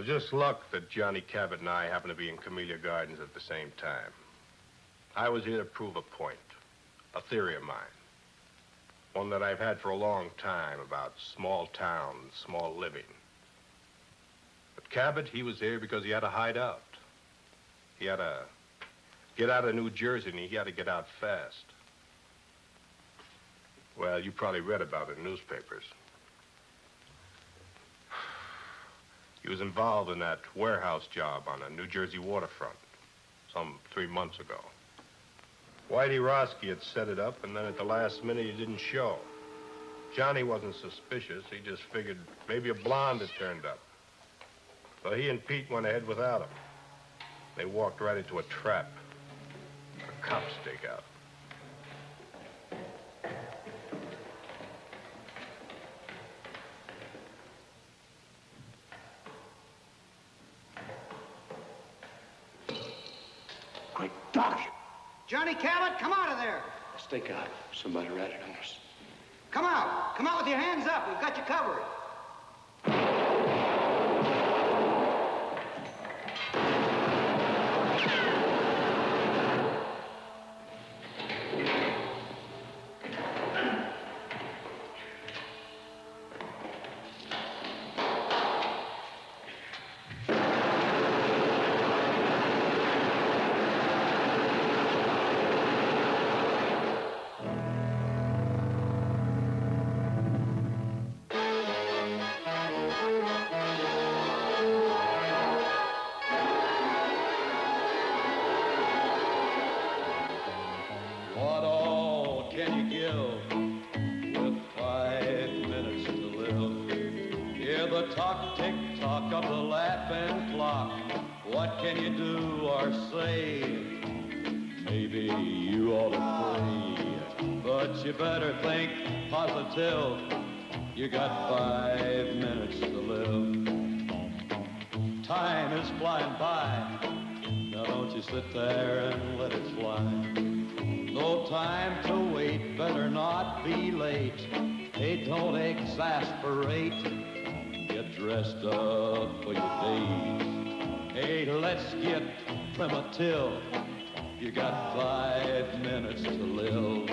was just luck that Johnny Cabot and I happened to be in Camellia Gardens at the same time. I was here to prove a point, a theory of mine. One that I've had for a long time about small towns, small living. But Cabot, he was here because he had to hide out. He had to get out of New Jersey, and he had to get out fast. Well, you probably read about it in newspapers. He was involved in that warehouse job on a New Jersey waterfront some 3 months ago. Whitey Roski had set it up, and then at the last minute, he didn't show. Johnny wasn't suspicious. He just figured maybe a blonde had turned up. So he and Pete went ahead without him. They walked right into a trap, a cop stakeout. Great dog! Johnny Cabot, come out of there! Stake out. Somebody ratted on us. Come out! Come out with your hands up. We've got you covered. Till you got 5 minutes to live. Time is flying by. Now don't you sit there and let it fly. No time to wait, better not be late. Hey, don't exasperate. Get dressed up for your days. Hey, let's get primitive. You got 5 minutes to live.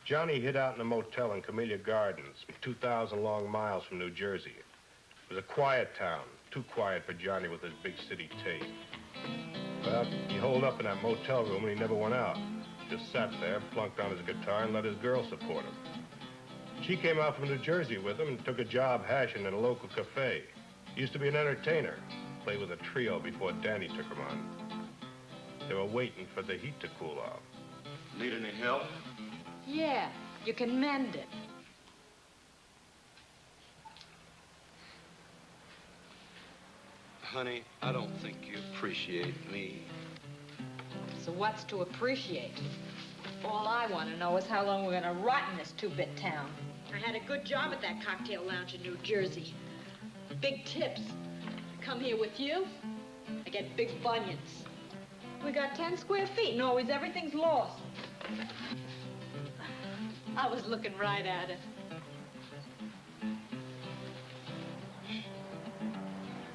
Johnny hid out in a motel in Camellia Gardens, 2,000 long miles from New Jersey. It was a quiet town, too quiet for Johnny with his big city taste. Well, he holed up in that motel room and he never went out. Just sat there, plunked on his guitar, and let his girl support him. She came out from New Jersey with him and took a job hashing in a local cafe. He used to be an entertainer, played with a trio before Danny took him on. They were waiting for the heat to cool off. Need any help? Yeah, you can mend it. Honey, I don't think you appreciate me. So what's to appreciate? All I want to know is how long we're going to rot in this two-bit town. I had a good job at that cocktail lounge in New Jersey. Big tips. I come here with you, I get big bunions. We got 10 square feet and always everything's lost. I was looking right at it.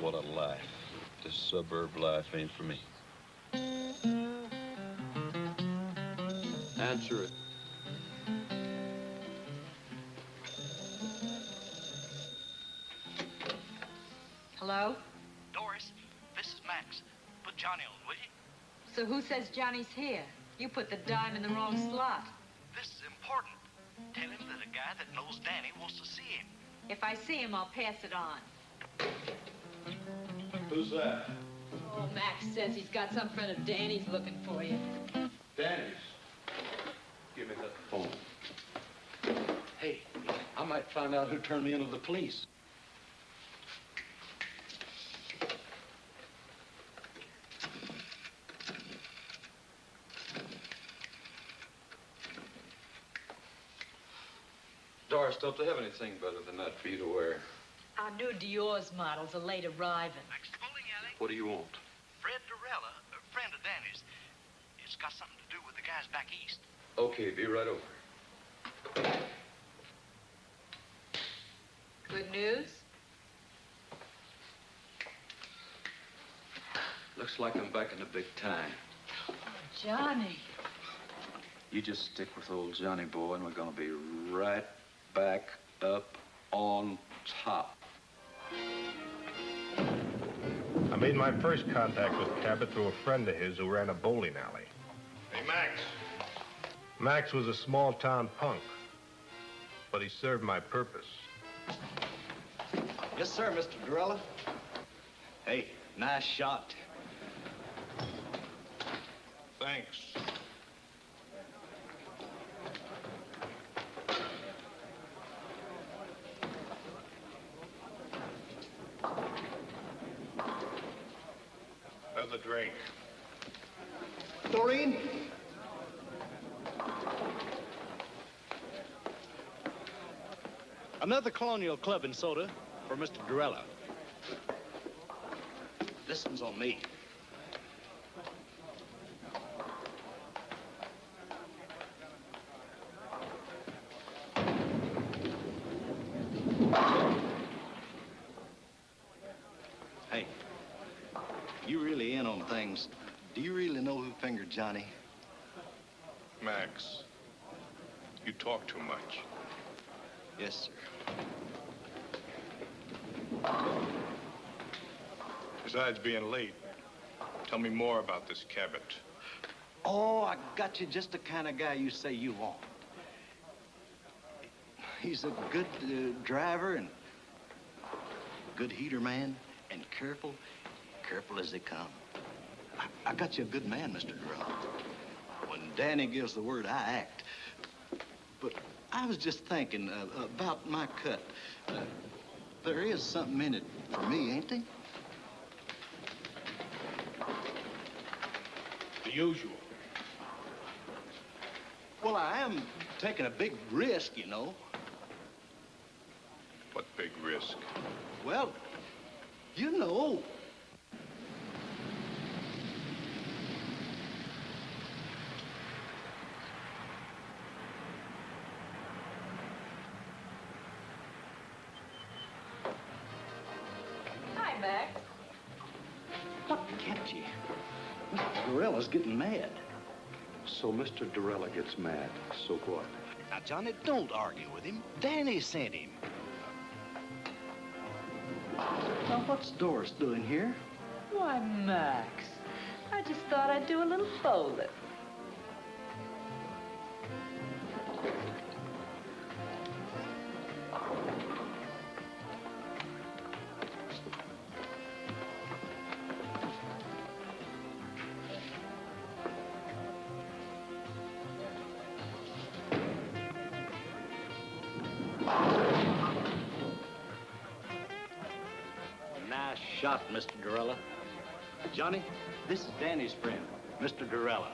What a life. This suburb life ain't for me. Answer it. Hello? Doris, this is Max. Put Johnny on, will you? So who says Johnny's here? You put the dime in the wrong slot. This is important. Tell him that a guy that knows Danny wants to see him. If I see him, I'll pass it on. Who's that? Oh, Max says he's got some friend of Danny's looking for you. Danny's. Give me that phone. Hey, I might find out who turned me into the police. Doris, don't they have anything better than that for you to wear? Our new Dior's models are late arriving. Max bowling alley. What do you want? Fred Dorella, a friend of Danny's. It's got something to do with the guys back east. Okay, be right over. Good news? Looks like I'm back in the big time. Johnny. You just stick with old Johnny boy, and we're gonna be right back up on top. I made my first contact with Cabot through a friend of his who ran a bowling alley. Hey, Max. Max was a small-town punk, but he served my purpose. Yes, sir, Mr. Dorella. Hey, nice shot. Thanks. Another drink. Doreen? Another Colonial Club and soda for Mr. Dorella. This one's on me. Hey, you really in on things. Do you really know who fingered Johnny? Max, you talk too much. Yes, sir. Besides being late, tell me more about this Cabot. Oh, I got you just the kind of guy you say you want. He's a good driver and good heater man and careful as they come. I got you a good man, Mr. Dorella. When Danny gives the word, I act. But I was just thinking about my cut. There is something in it for me, ain't there? The usual. Well, I am taking a big risk, you know. What big risk? Well, you know. Hi, Max. What kept you? Mr. Dorella's getting mad. So Mr. Dorella gets mad. So what? Now, Johnny, don't argue with him. Danny sent him. Now, what's Doris doing here? Why, Max, I just thought I'd do a little bowling. Nice shot, Mr. Dorella. Johnny, this is Danny's friend, Mr. Dorella.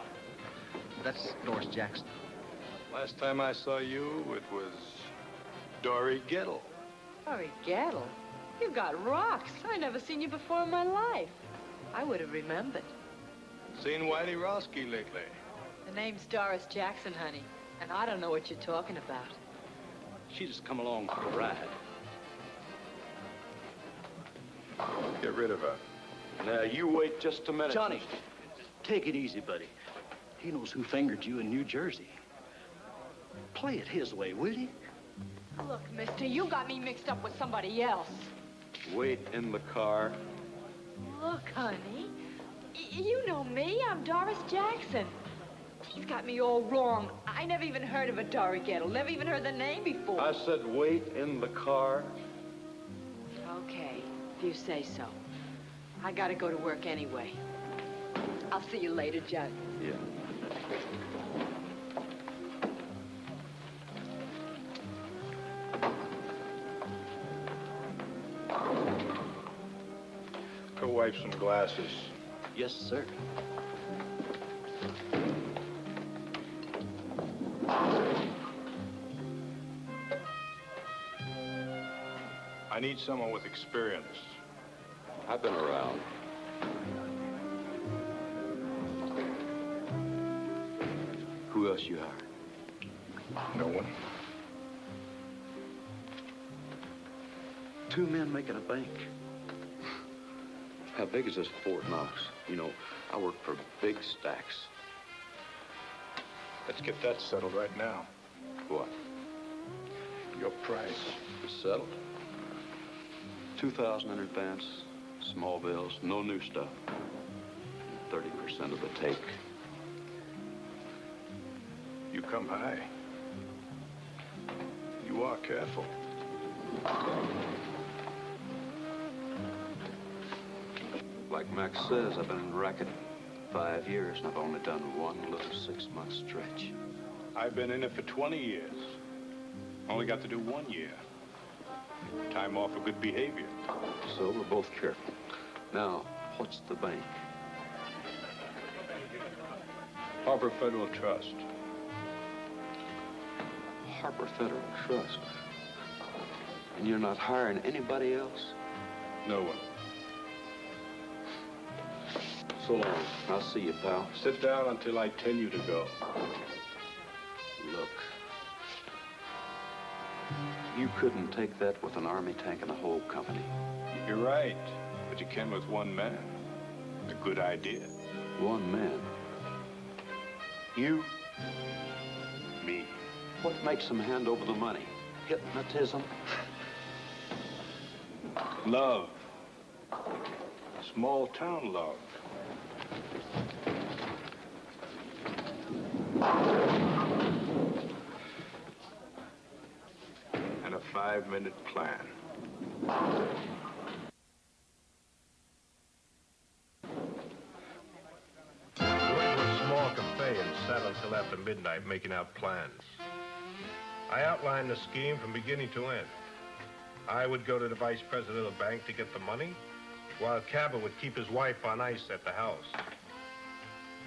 That's Doris Jackson. Last time I saw you, it was Dory Gettle. Sorry, Gattle. You've got rocks. I never seen you before in my life. I would have remembered. Seen Whitey Roski lately? The name's Doris Jackson, honey, and I don't know what you're talking about. She just come along for a ride. Get rid of her. Now, you wait just a minute. Johnny, take it easy, buddy. He knows who fingered you in New Jersey. Play it his way, will you? Look, mister, you got me mixed up with somebody else. Wait in the car. Look, honey, you know me. I'm Doris Jackson. He's got me all wrong. I never even heard of a Dory Gettle. Never even heard the name before. I said wait in the car. Okay, if you say so. I gotta go to work anyway. I'll see you later, Jack. Yeah. Go wipe some glasses. Yes, sir. I need someone with experience. I've been around. Who else you hired? No one. Two men making a bank. How big is this Fort Knox? You know, I work for big stacks. Let's get that settled right now. What? Your price. It's settled. 2,000 in advance, small bills, no new stuff. 30% of the take. You come high. You are careful. Like Max says, I've been in the racket 5 years, and I've only done one little 6-month stretch. I've been in it for 20 years. Only got to do 1 year. Time off for good behavior. So we're both careful. Now, what's the bank? Harbor Federal Trust. Harbor Federal Trust. And you're not hiring anybody else? No one. So long. I'll see you, pal. Sit down until I tell you to go. Look. You couldn't take that with an army tank and a whole company. You're right, but you can with one man. A good idea. One man. You, me. What makes them hand over the money? Hypnotism? Love. Small town love. And a 5-minute plan. We went to a small cafe and sat until after midnight making out plans. I outlined the scheme from beginning to end. I would go to the vice president of the bank to get the money, while Cabot would keep his wife on ice at the house.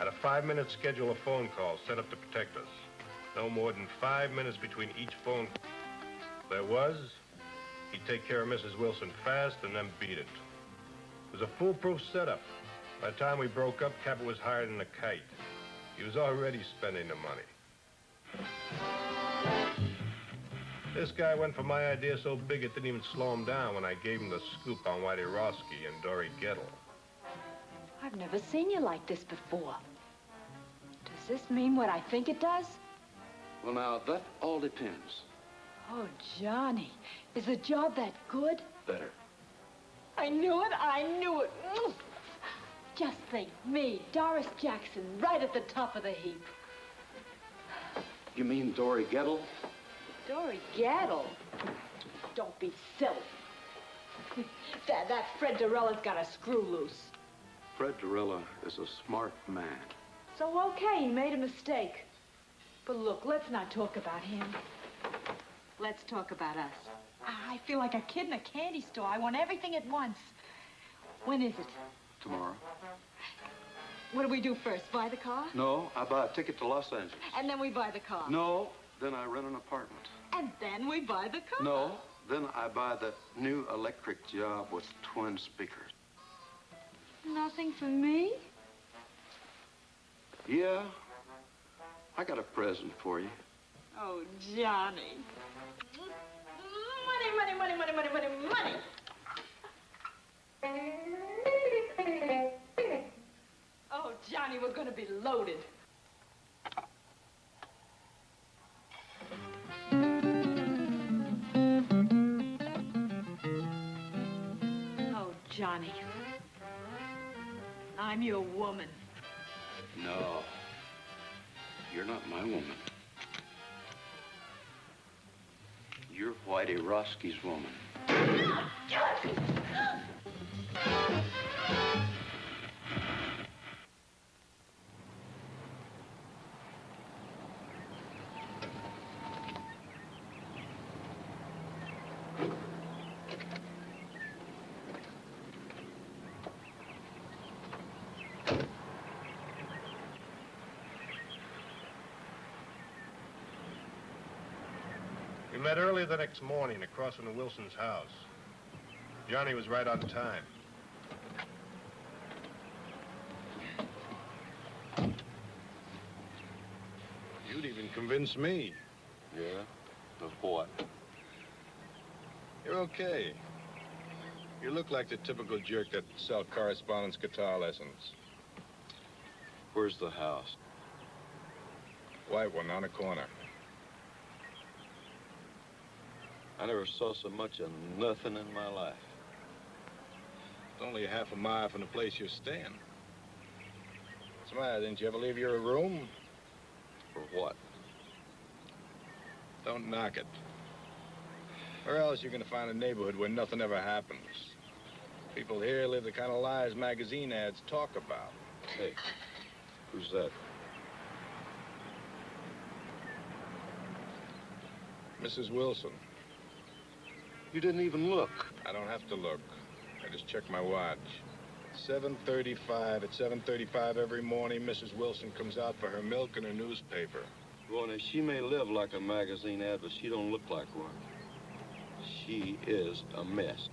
At a 5-minute schedule of phone calls set up to protect us. No more than 5 minutes between each phone call. There was, he'd take care of Mrs. Wilson fast and then beat it. It was a foolproof setup. By the time we broke up, Cabot was higher than a kite. He was already spending the money. This guy went for my idea so big it didn't even slow him down when I gave him the scoop on Whitey Roski and Dory Gettle. I've never seen you like this before. Does this mean what I think it does? Well, now, that all depends. Oh, Johnny, is the job that good? Better. I knew it, I knew it. Just think, me, Doris Jackson, right at the top of the heap. You mean Dory Gettle? Dory Gettle? Don't be silly. that Fred Dorella's got a screw loose. Fred Dorella is a smart man. So, okay, he made a mistake. But look, let's not talk about him. Let's talk about us. I feel like a kid in a candy store. I want everything at once. When is it? Tomorrow. What do we do first? Buy the car? No, I buy a ticket to Los Angeles. And then we buy the car? No, then I rent an apartment. And then we buy the car? No, then I buy that new electric job with twin speakers. Nothing for me? Yeah, I got a present for you. Oh, Johnny. Money, money, money, money, money, money, money. Oh, Johnny, we're gonna be loaded. Johnny. I'm your woman. No. You're not my woman. You're Whitey Roski's woman. We met early the next morning across from the Wilson's house. Johnny was right on time. You'd even convince me. Yeah? Of what? You're okay. You look like the typical jerk that sell correspondence guitar lessons. Where's the house? White one on a corner. I never saw so much of nothing in my life. It's only a half a mile from the place you're staying. What's the matter? Didn't you ever leave your room? For what? Don't knock it. Where else you gonna find a neighborhood where nothing ever happens? People here live the kind of lives magazine ads talk about. Hey, who's that? Mrs. Wilson. You didn't even look. I don't have to look. I just check my watch. 7:35. At 7:35 every morning, Mrs. Wilson comes out for her milk and her newspaper. Well, now, she may live like a magazine ad, but she don't look like one. She is a mess.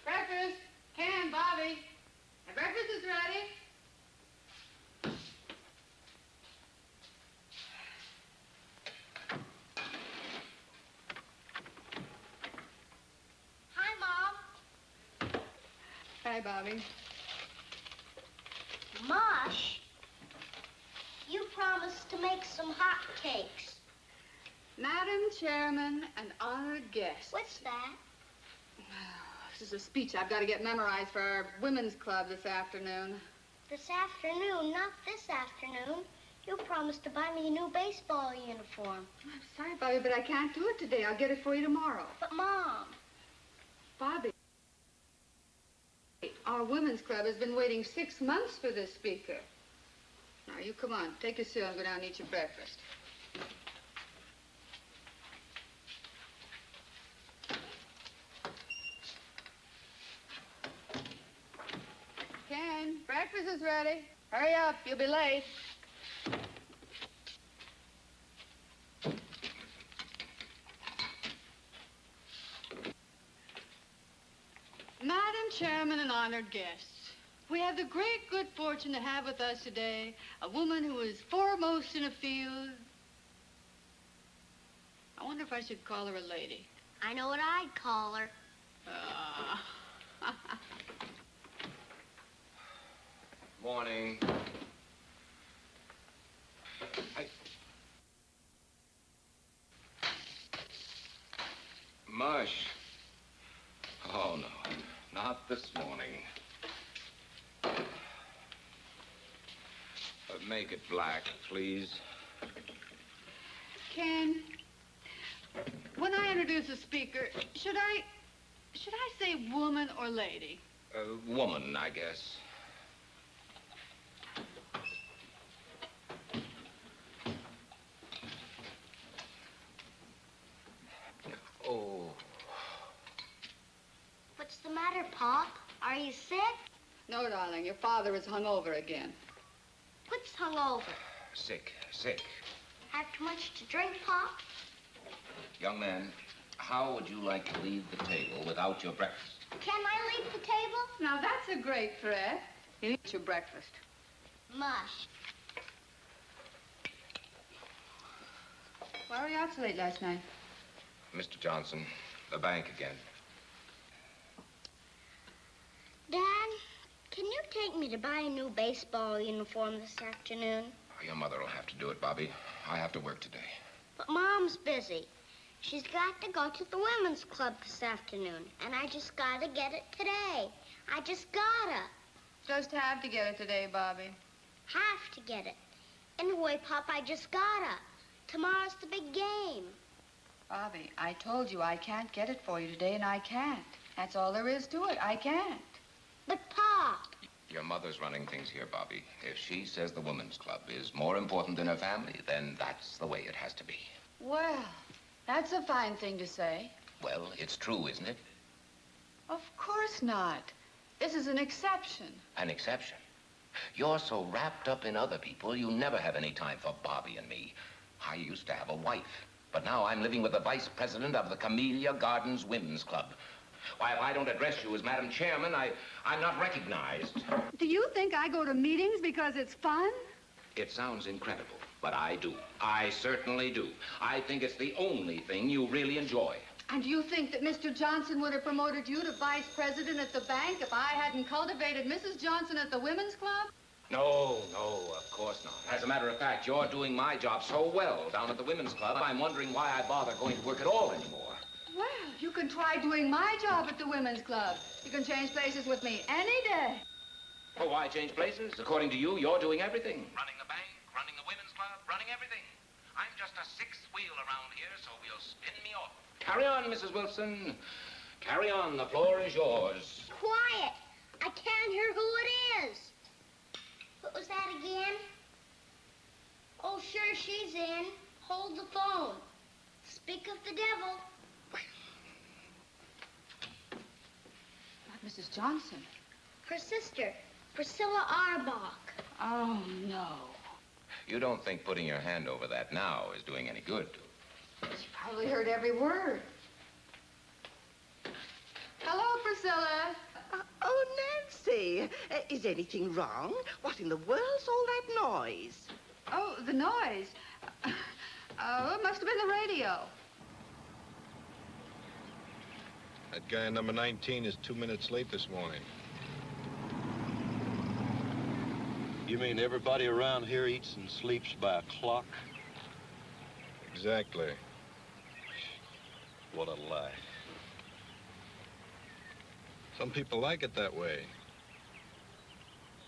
Breakfast. Ken, Bobby. The breakfast is ready. Hi, Mom. Hi, Bobby. Mosh, you promised to make some hot cakes. Madam Chairman and honored guests. What's that? This is a speech I've got to get memorized for our women's club this afternoon. This afternoon, not this afternoon. You promised to buy me a new baseball uniform. I'm sorry, Bobby, but I can't do it today. I'll get it for you tomorrow. But, Mom, Bobby, our women's club has been waiting 6 months for this speaker. Now, you come on. Take your cereal and go down and eat your breakfast. Ken, breakfast is ready. Hurry up, you'll be late. Madam Chairman and honored guests, we have the great good fortune to have with us today a woman who is foremost in a field. I wonder if I should call her a lady. I know what I'd call her. Morning. Mush. Oh, no. Not this morning. Make it black, please. Ken, when I introduce a speaker, should I say woman or lady? Woman, I guess. Oh. What's the matter, Pop? Are you sick? No, darling, your father is hungover again. What's hungover? Sick. Have too much to drink, Pop? Young man, how would you like to leave the table without your breakfast? Can I leave the table? Now, that's a great threat. You eat your breakfast. Mush. Why were you out so late last night? Mr. Johnson, the bank again. Dad, can you take me to buy a new baseball uniform this afternoon? Your mother will have to do it, Bobby. I have to work today. But Mom's busy. She's got to go to the women's club this afternoon, and I just gotta get it today. I just gotta. Just have to get it today, Bobby. Have to get it. Anyway, Pop, I just gotta. Tomorrow's the big game. Bobby, I told you I can't get it for you today, and I can't. That's all there is to it. I can't. But, Pop. Your mother's running things here, Bobby. If she says the women's club is more important than her family, then that's the way it has to be. Well, that's a fine thing to say. Well, it's true, isn't it? Of course not. This is an exception. An exception. You're so wrapped up in other people, you never have any time for Bobby and me. I used to have a wife, but now I'm living with the vice president of the Camellia Gardens Women's Club. Why, if I don't address you as Madam Chairman, I'm not recognized. Do you think I go to meetings because it's fun? It sounds incredible, but I do. I certainly do. I think it's the only thing you really enjoy. And do you think that Mr. Johnson would have promoted you to vice president at the bank if I hadn't cultivated Mrs. Johnson at the women's club? No, of course not. As a matter of fact, you're doing my job so well down at the women's club, I'm wondering why I bother going to work at all anymore. Well, you can try doing my job at the women's club. You can change places with me any day. Oh, why change places? According to you, you're doing everything. Running the bank, running the women's club, running everything. I'm just a sixth wheel around here, so we'll spin me off. Carry on, Mrs. Wilson. Carry on. The floor is yours. Quiet. I can't hear who it is. What was that again? Oh, sure, she's in. Hold the phone. Speak of the devil. Not Mrs. Johnson. Her sister, Priscilla Arbach. Oh, no. You don't think putting your hand over that now is doing any good? She probably heard every word. Hello, Priscilla. Oh, Nancy, is anything wrong? What in the world's all that noise? Oh, the noise. It must have been the radio. That guy in number 19 is 2 minutes late this morning. You mean everybody around here eats and sleeps by a clock? Exactly. What a lie. Some people like it that way.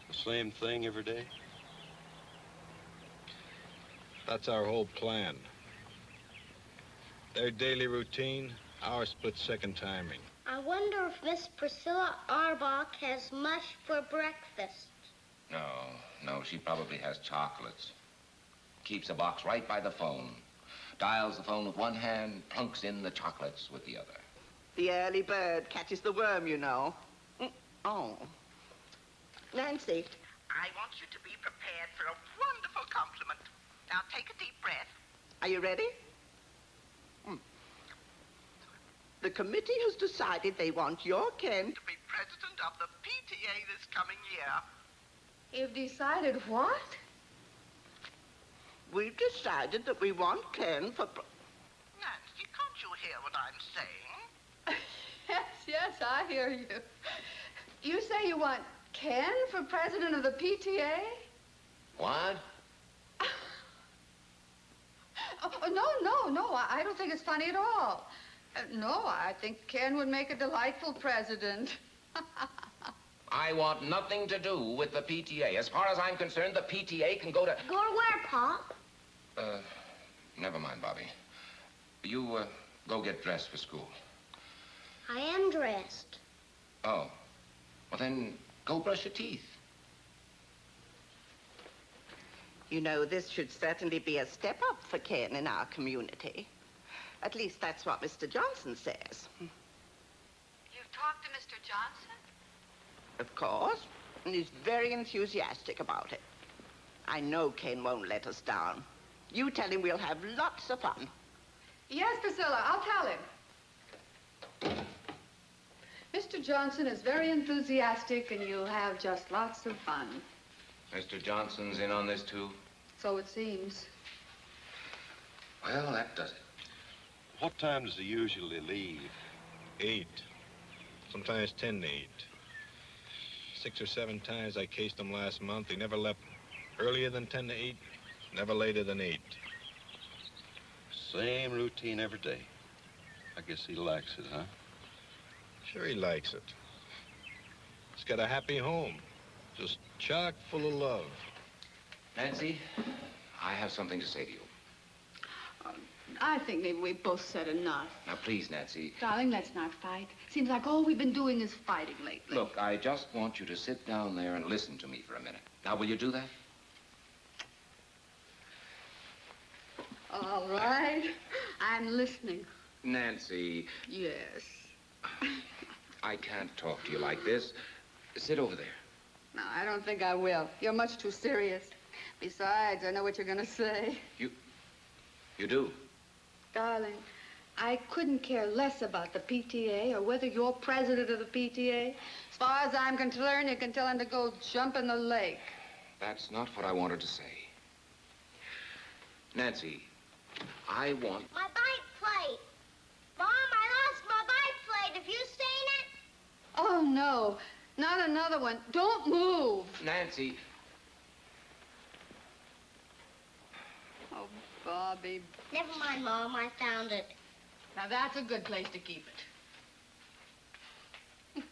The same thing every day? That's our whole plan. Their daily routine, our split-second timing. I wonder if Miss Priscilla Arbach has mush for breakfast. No, she probably has chocolates. Keeps a box right by the phone. Dials the phone with one hand, plunks in the chocolates with the other. The early bird catches the worm, you know. Oh. Nancy. I want you to be prepared for a wonderful compliment. Now take a deep breath. Are you ready? The committee has decided they want your Ken To be president of the PTA this coming year. You've decided what? We've decided that we want Ken for... Nancy, can't you hear what I'm saying? Yes, I hear you. You say you want Ken for president of the PTA? What? Oh, no, I don't think it's funny at all. No, I think Ken would make a delightful president. I want nothing to do with the PTA. As far as I'm concerned, the PTA can go to... Go to where, Pop? Never mind, Bobby. You, go get dressed for school. I am dressed. Oh. Well, then, go brush your teeth. You know, this should certainly be a step up for Ken in our community. At least that's what Mr. Johnson says. You've talked to Mr. Johnson? Of course. And he's very enthusiastic about it. I know Ken won't let us down. You tell him we'll have lots of fun. Yes, Priscilla, I'll tell him. Mr. Johnson is very enthusiastic, and you'll have just lots of fun. Mr. Johnson's in on this, too? So it seems. Well, that does it. What time does he usually leave? 8. Sometimes 10 to 8. 6 or 7 times I cased him last month. He never left earlier than 10 to 8, never later than 8. Same routine every day. I guess he likes it, huh? Sure he likes it. He's got a happy home, just chock full of love. Nancy, I have something to say to you. I think maybe we both said enough. Now, please, Nancy. Darling, let's not fight. Seems like all we've been doing is fighting lately. Look, I just want you to sit down there and listen to me for a minute. Now, will you do that? All right. I'm listening. Nancy. Yes. I can't talk to you like this. Sit over there. No, I don't think I will. You're much too serious. Besides, I know what you're going to say. You do? Darling, I couldn't care less about the PTA or whether you're president of the PTA. As far as I'm concerned, you can tell him to go jump in the lake. That's not what I wanted to say. Nancy, I want... My bike plate. Mom, I lost my bike plate. Have you seen it? Oh, no. Not another one. Don't move. Nancy. Oh, Bobby. Never mind, Mom. I found it. Now, that's a good place to keep it.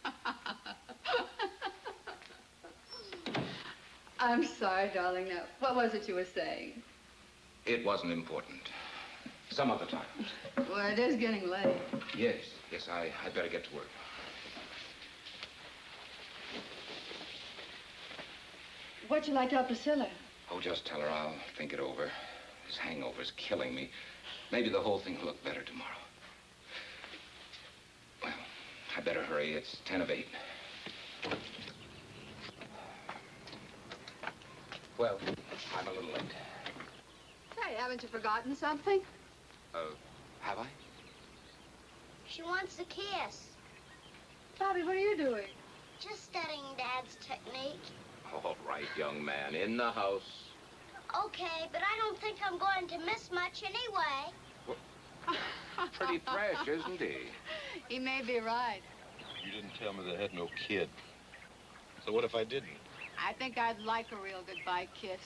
I'm sorry, darling. Now, what was it you were saying? It wasn't important. Some other time. Well, it is getting late. Yes, I'd better get to work. What'd you like to tell Priscilla? Oh, just tell her I'll think it over. This hangover's killing me. Maybe the whole thing will look better tomorrow. Well, I better hurry. It's 10 of 8. Well, I'm a little late. Hey, haven't you forgotten something? Have I? She wants a kiss. Bobby, what are you doing? Just studying Dad's technique. All right, young man, in the house. Okay, but I don't think I'm going to miss much anyway. Pretty fresh, isn't he? He may be right. You didn't tell me they had no kid. So what if I didn't? I think I'd like a real goodbye kiss.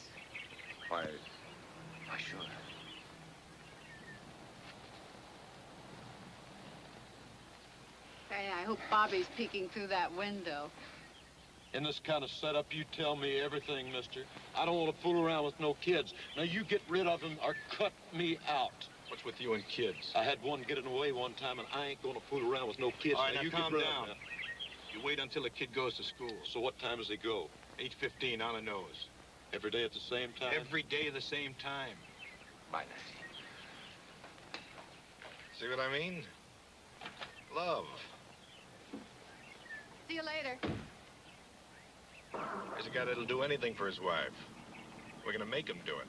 Why, sure. Hey, I hope Bobby's peeking through that window. In this kind of setup, you tell me everything, mister. I don't want to fool around with no kids. Now, you get rid of them or cut me out. What's with you and kids? I had one getting away one time, and I ain't going to fool around with no kids. All right, now you calm get rid down. of them. You wait until the kid goes to school. So what time does he go? 8:15 on the nose. Every day at the same time? Every day at the same time. Bye, Nancy. See what I mean? Love. See you later. He's a guy that'll do anything for his wife. We're gonna make him do it.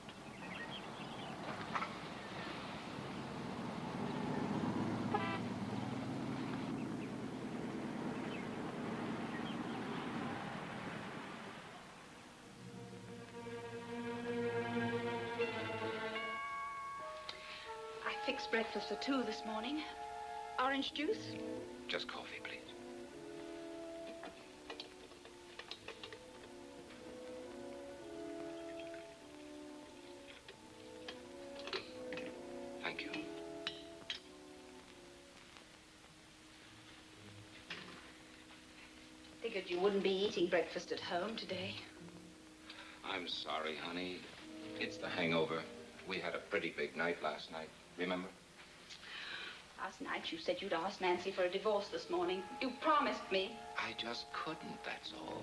I fixed breakfast for 2 this morning. Orange juice? Just coffee, please. Thank you. Figured you wouldn't be eating breakfast at home today. I'm sorry, honey. It's the hangover. We had a pretty big night last night, remember? Last night you said you'd ask Nancy for a divorce this morning. You promised me. I just couldn't, that's all.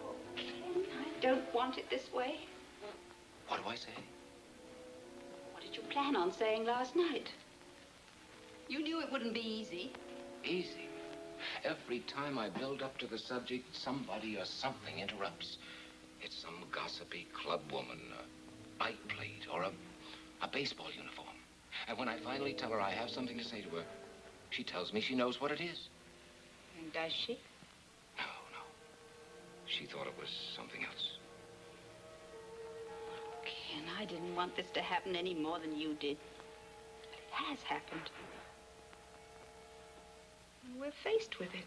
Oh, Ken, I don't want it this way. What do I say? What did you plan on saying last night? You knew it wouldn't be easy. Easy. Every time I build up to the subject, somebody or something interrupts. It's some gossipy club woman, a bike plate, or a baseball uniform. And when I finally tell her I have something to say to her, she tells me she knows what it is. And does she? No. She thought it was something else. Ken, I didn't want this to happen any more than you did. It has happened. And we're faced with it.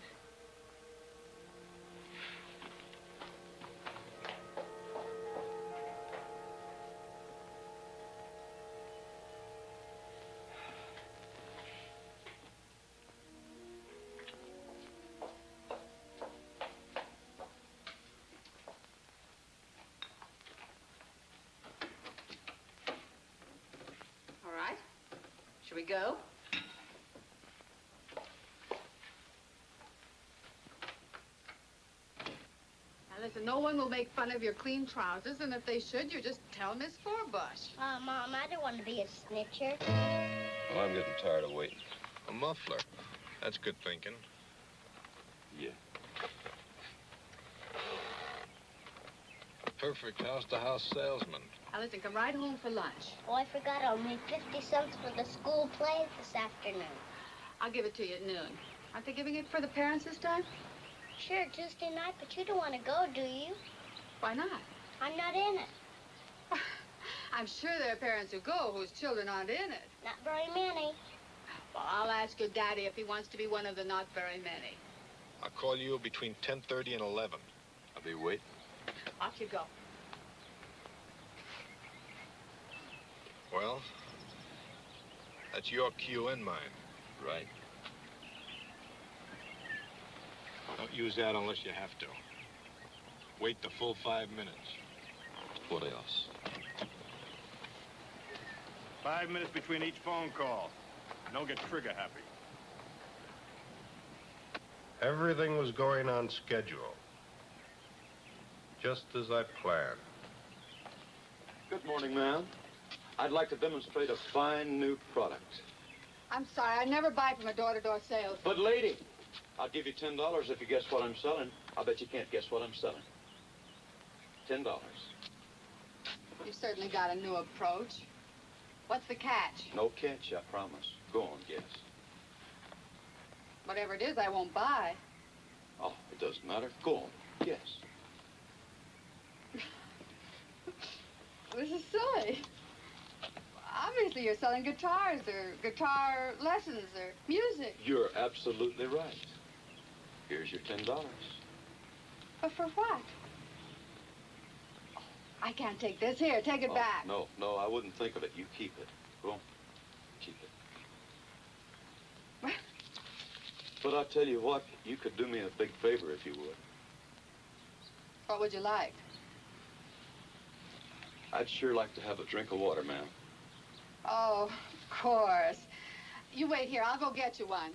Shall we go? Now listen, no one will make fun of your clean trousers, and if they should, you just tell Miss Forbush. Mom, I don't want to be a snitcher. Well, I'm getting tired of waiting. A muffler. That's good thinking. Yeah. A perfect house-to-house salesman. Now listen, come right home for lunch. Oh, I forgot I'll make 50 cents for the school play this afternoon. I'll give it to you at noon. Aren't they giving it for the parents this time? Sure, Tuesday night, but you don't want to go, do you? Why not? I'm not in it. I'm sure there are parents who go whose children aren't in it. Not very many. Well, I'll ask your daddy if he wants to be one of the not very many. I'll call you between 10:30 and 11. I'll be waiting. Off you go. Well, that's your cue and mine. Right. Don't use that unless you have to. Wait the full 5 minutes. What else? 5 minutes between each phone call. Don't get trigger happy. Everything was going on schedule. Just as I planned. Good morning, ma'am. I'd like to demonstrate a fine new product. I'm sorry, I never buy from a door-to-door sales. But lady, I'll give you $10 if you guess what I'm selling. I bet you can't guess what I'm selling. $10. You've certainly got a new approach. What's the catch? No catch, I promise. Go on, guess. Whatever it is, I won't buy. Oh, it doesn't matter. Go on, guess. This is silly. Obviously, you're selling guitars or guitar lessons or music. You're absolutely right. Here's your $10. But for what? I can't take this. Here, take it back. No, I wouldn't think of it. You keep it. Go on. Keep it. But I'll tell you what, you could do me a big favor if you would. What would you like? I'd sure like to have a drink of water, ma'am. Oh, of course. You wait here. I'll go get you one.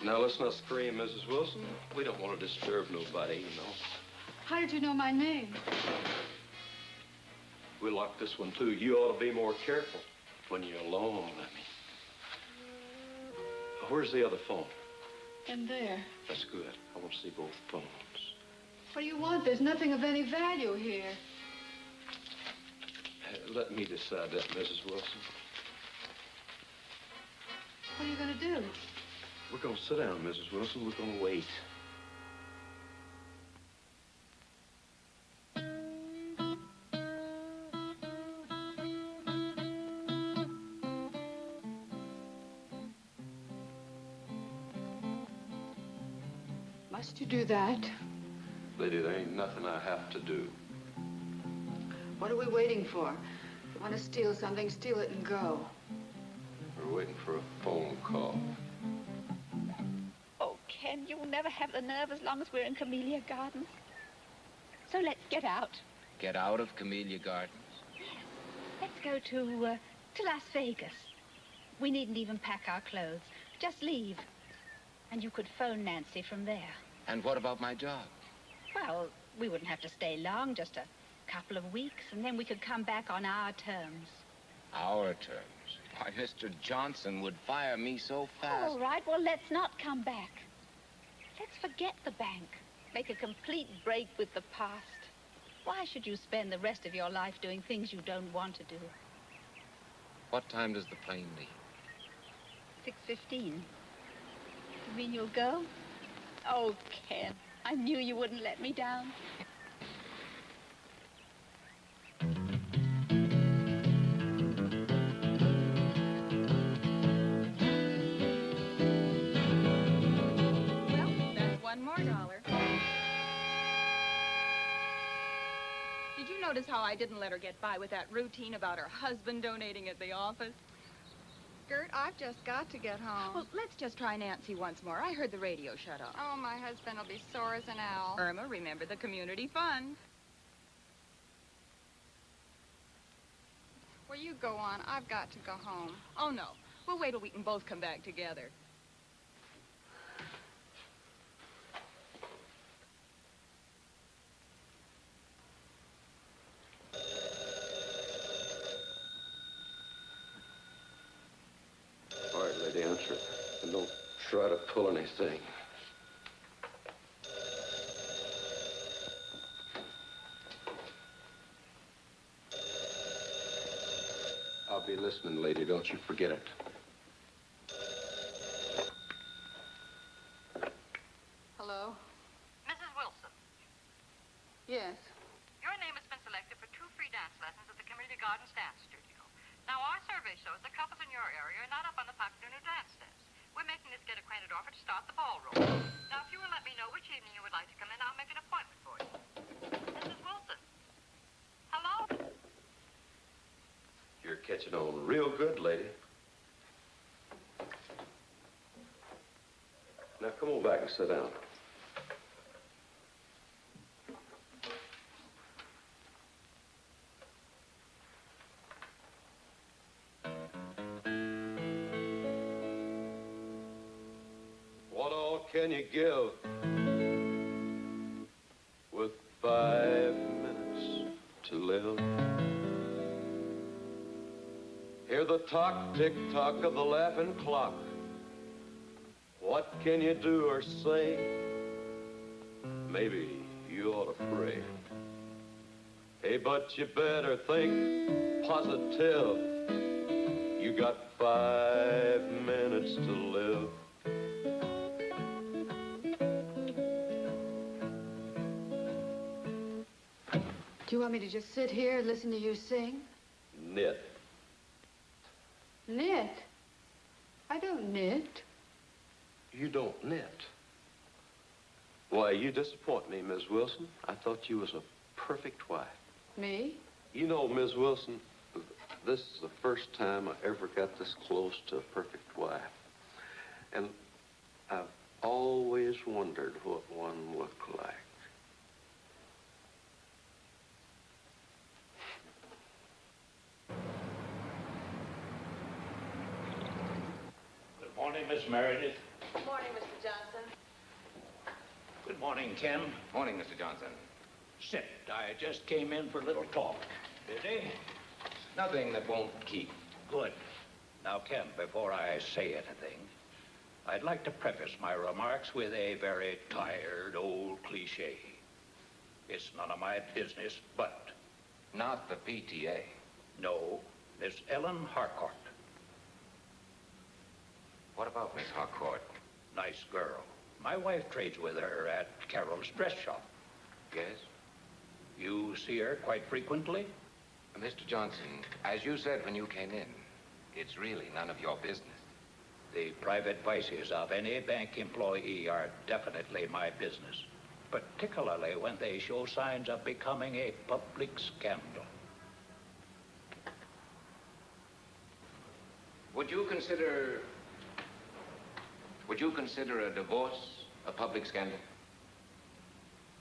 Now, let's not scream, Mrs. Wilson. We don't want to disturb nobody, you know. How did you know my name? We locked this one, too. You ought to be more careful when you're alone, I mean. Where's the other phone? In there. That's good. I want to see both phones. What do you want? There's nothing of any value here. Let me decide that, Mrs. Wilson. What are you going to do? We're going to sit down, Mrs. Wilson. We're going to wait. Must you do that? Lady, there ain't nothing I have to do. What are we waiting for? If you want to steal something, steal it and go. We're waiting for a phone call. Oh, Ken, you'll never have the nerve as long as we're in Camellia Gardens. So let's get out. Get out of Camellia Gardens? Let's go to Las Vegas. We needn't even pack our clothes. Just leave. And you could phone Nancy from there. And what about my job? Well, we wouldn't have to stay long, just a couple of weeks, and then we could come back on our terms. Our terms? Why, Mr. Johnson would fire me so fast. All right, well, let's not come back. Let's forget the bank. Make a complete break with the past. Why should you spend the rest of your life doing things you don't want to do? What time does the plane leave? 6:15. You mean you'll go? Oh, Ken, I knew you wouldn't let me down. Well, that's $1 more. Did you notice how I didn't let her get by with that routine about her husband donating at the office? Gert, I've just got to get home. Well, let's just try Nancy once more. I heard the radio shut off. Oh, my husband will be sore as an owl. Irma, remember the community fund. Well, you go on. I've got to go home. Oh, no. We'll wait till we can both come back together. All right, lady, answer it. And don't try to pull anything. I'll be listening, lady. Don't you forget it. Hello? Mrs. Wilson, Yes. your name has been selected for 2 free dance lessons at the Community Gardens Dance Studio. Now, our survey shows the couples in your area are not up on the popular new dance steps. We're making this get acquainted offer to start the ballroom. Now, if you will let me know which evening you would like to come in, I'll make an appointment for you. Mrs. Wilson. Hello? You're catching on real good, lady. Now, come on back and sit down. What all can you give with 5 minutes to live? Hear the talk, tick-tock of the laughing clock. What can you do or say? Maybe you ought to pray. Hey, but you better think positive. You got 5 minutes to live. Do you want me to just sit here and listen to you sing? Knit. Knit? I don't knit. You don't knit. Why, you disappoint me, Miss Wilson. I thought you was a perfect wife. Me? You know, Miss Wilson, this is the first time I ever got this close to a perfect wife. And I've always wondered what one looked like. Good morning, Miss Meredith. Good morning, Mr. Johnson. Good morning, Ken. Morning, Mr. Johnson. Sit. I just came in for a little talk. Busy? Nothing that won't keep. Good. Now, Ken, before I say anything, I'd like to preface my remarks with a very tired old cliche. It's none of my business, but... Not the PTA. No, Miss Ellen Harcourt. What about Miss Harcourt? Nice girl. My wife trades with her at Carol's dress shop. Yes? You see her quite frequently? Mr. Johnson, as you said when you came in, it's really none of your business. The private vices of any bank employee are definitely my business, particularly when they show signs of becoming a public scandal. Would you consider a divorce a public scandal?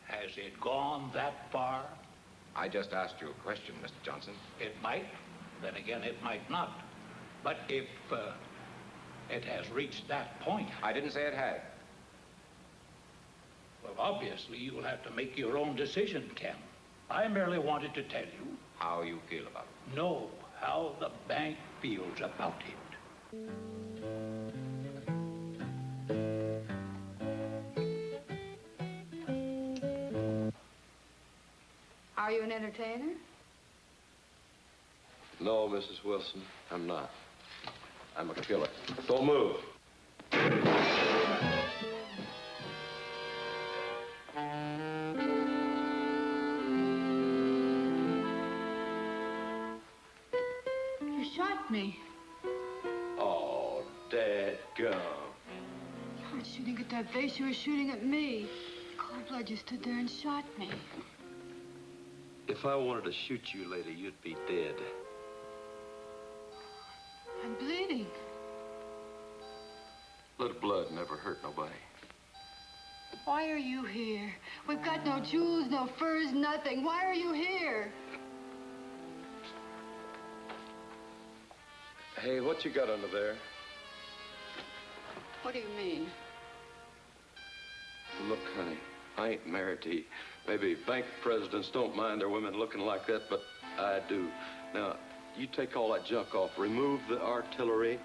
Has it gone that far? I just asked you a question, Mr. Johnson. It might. Then again, it might not. But if it has reached that point... I didn't say it had. Well, obviously, you'll have to make your own decision, Ken. I merely wanted to tell you... How you feel about it. No, how the bank feels about it. Are you an entertainer? No, Mrs. Wilson, I'm not. I'm a killer. Don't move. You shot me. Oh, dadgum. You weren't shooting at that vase, you were shooting at me. Cold blood, you stood there and shot me. If I wanted to shoot you, lady, you'd be dead. I'm bleeding. Little blood never hurt nobody. Why are you here? We've got no jewels, no furs, nothing. Why are you here? Hey, what you got under there? What do you mean? Look, honey, I ain't married to you. Maybe bank presidents don't mind their women looking like that, but I do. Now, you take all that junk off. Remove the artillery.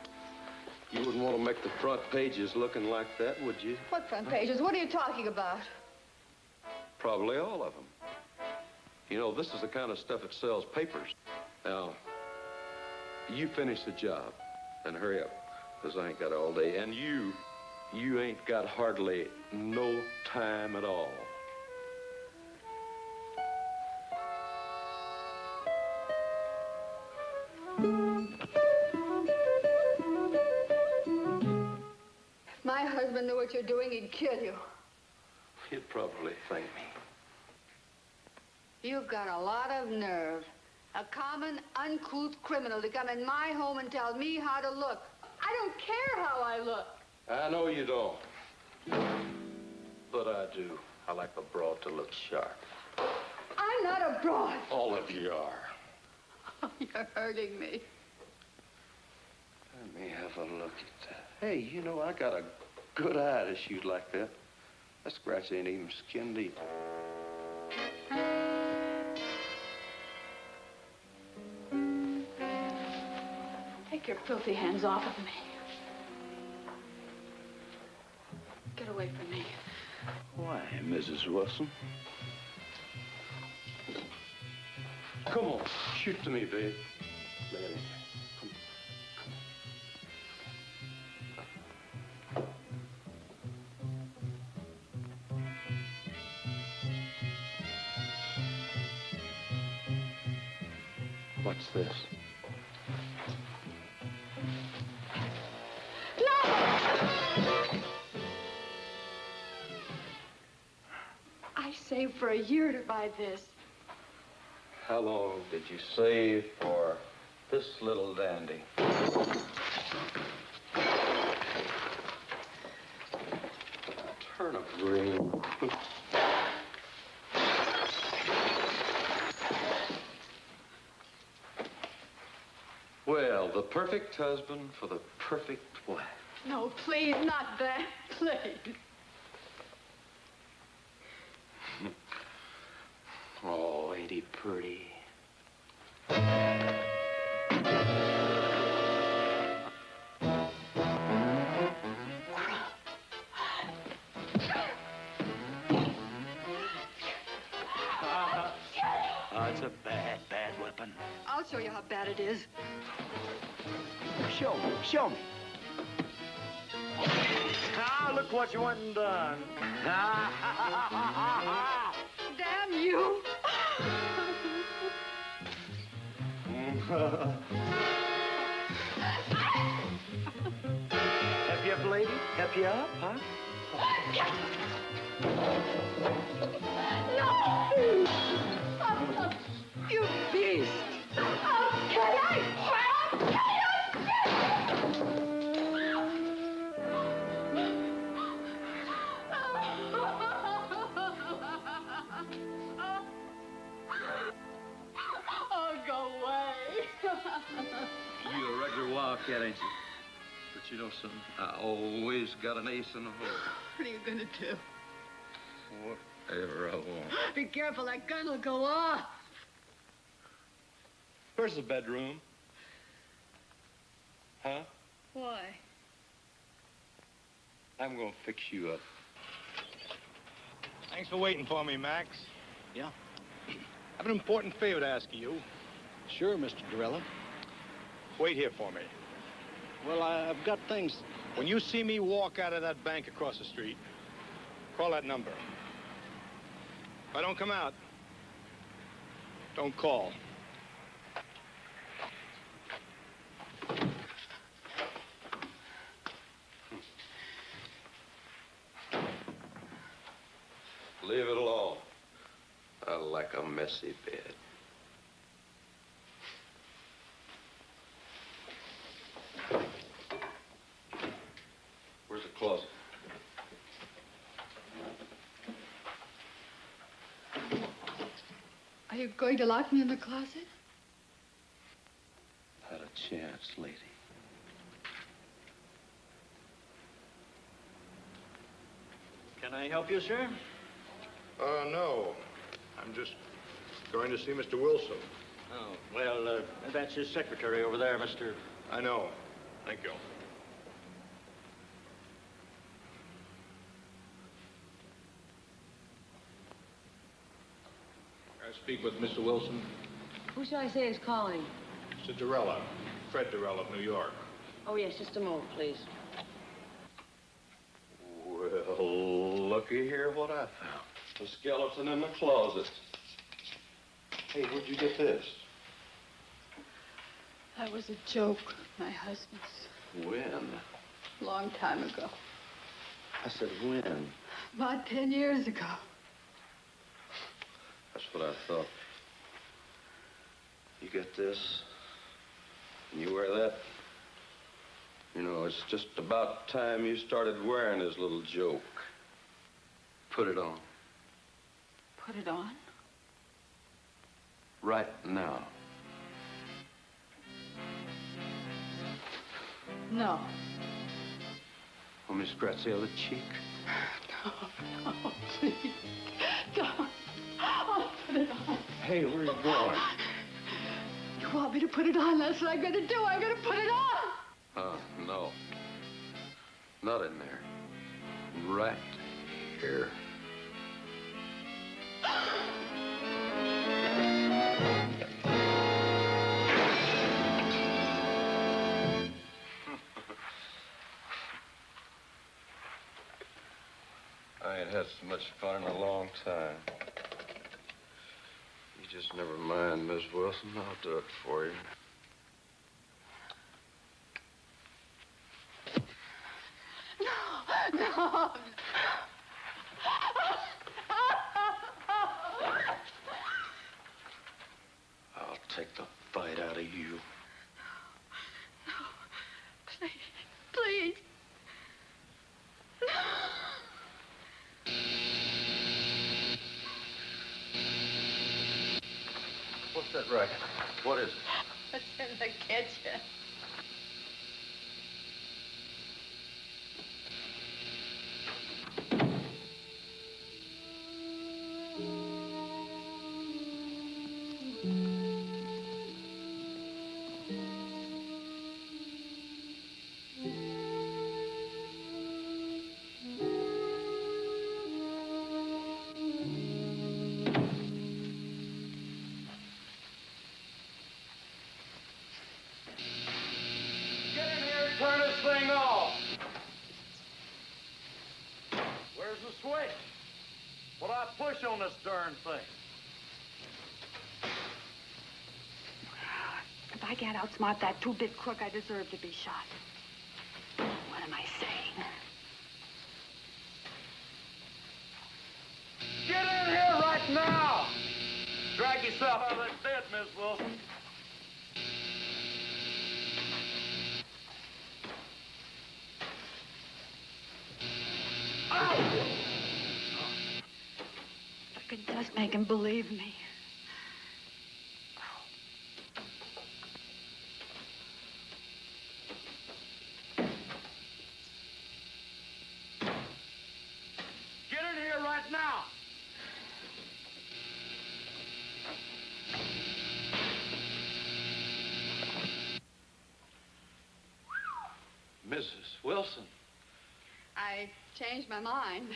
You wouldn't want to make the front pages looking like that, would you? What front pages? What are you talking about? Probably all of them. You know, this is the kind of stuff that sells papers. Now, you finish the job and hurry up, because I ain't got all day. And you ain't got hardly no time at all. If my husband knew what you're doing, he'd kill you. He'd probably thank me. You've got a lot of nerve. A common, uncouth criminal to come in my home and tell me how to look. I don't care how I look. I know you don't. But I do. I like a broad to look sharp. I'm not a broad. All of you are. Oh, you're hurting me. Let me have a look at that. Hey, you know, I got a good eye to shoot like that. That scratch ain't even skin deep. Take your filthy hands off of me. Get away from me. Why, Mrs. Wilson? Come on, shoot to me, babe. Lay it in. What's this? I saved for a year to buy this. How long did you save for this little dandy? Turnip green. Well, the perfect husband for the perfect wife. No, please, not that. Please. Oh, ain't he pretty? It's a bad weapon. I'll show you how bad it is. Show me. Ah, look what you went and done. Damn you. Help you up, lady? Help you up, huh? No! You beast! I'll kill you! I'll kill Oh, go away. You a regular wildcat, ain't you? But you know something? I always got an ace in the hole. What are you gonna do? Whatever I want. Be careful, that gun will go off. Where's the bedroom? Huh? Why? I'm gonna fix you up. Thanks for waiting for me, Max. Yeah. have an important favor to ask of you. Sure, Mr. Dorella. Wait here for me. Well, I've got things. When you see me walk out of that bank across the street, call that number. If I don't come out, don't call. Leave it alone. I like a messy bed. Where's the closet? Are you going to lock me in the closet? Not a chance, lady. Can I help you, sir? No. I'm just going to see Mr. Wilson. Oh, well, that's his secretary over there, Mr. I know. Thank you. Can I speak with Mr. Wilson? Who should I say is calling? Mr. Dorella. Fred Dorella of New York. Oh, yes, just a moment, please. Well, looky here what I found. A skeleton in the closet. Hey, where'd you get this? That was a joke, my husband's. When? Long time ago. I said when? About 10 years ago. That's what I thought. You get this, and you wear that. You know, it's just about time you started wearing this little joke. Put it on. Put it on? Right now. No. Want me to scratch the other cheek? No, please. Don't. I'll put it on. Hey, where are you going? You want me to put it on? That's what I'm going to do. I'm going to put it on. No. Not in there. Right here. I ain't had so much fun in a long time. You just never mind, Miss Wilson. I'll do it for you. No. I'll take the fight out of you. No. Please. Please. What's that racket? What is it? It's in the kitchen. Turn this thing off. Where's the switch? What I push on this darn thing? If I can't outsmart that two-bit crook, I deserve to be shot. What am I saying? Get in here right now! Drag yourself out of that bed, Miss Wilson. I could just make him believe me. Get in here right now! Mrs. Wilson. I changed my mind.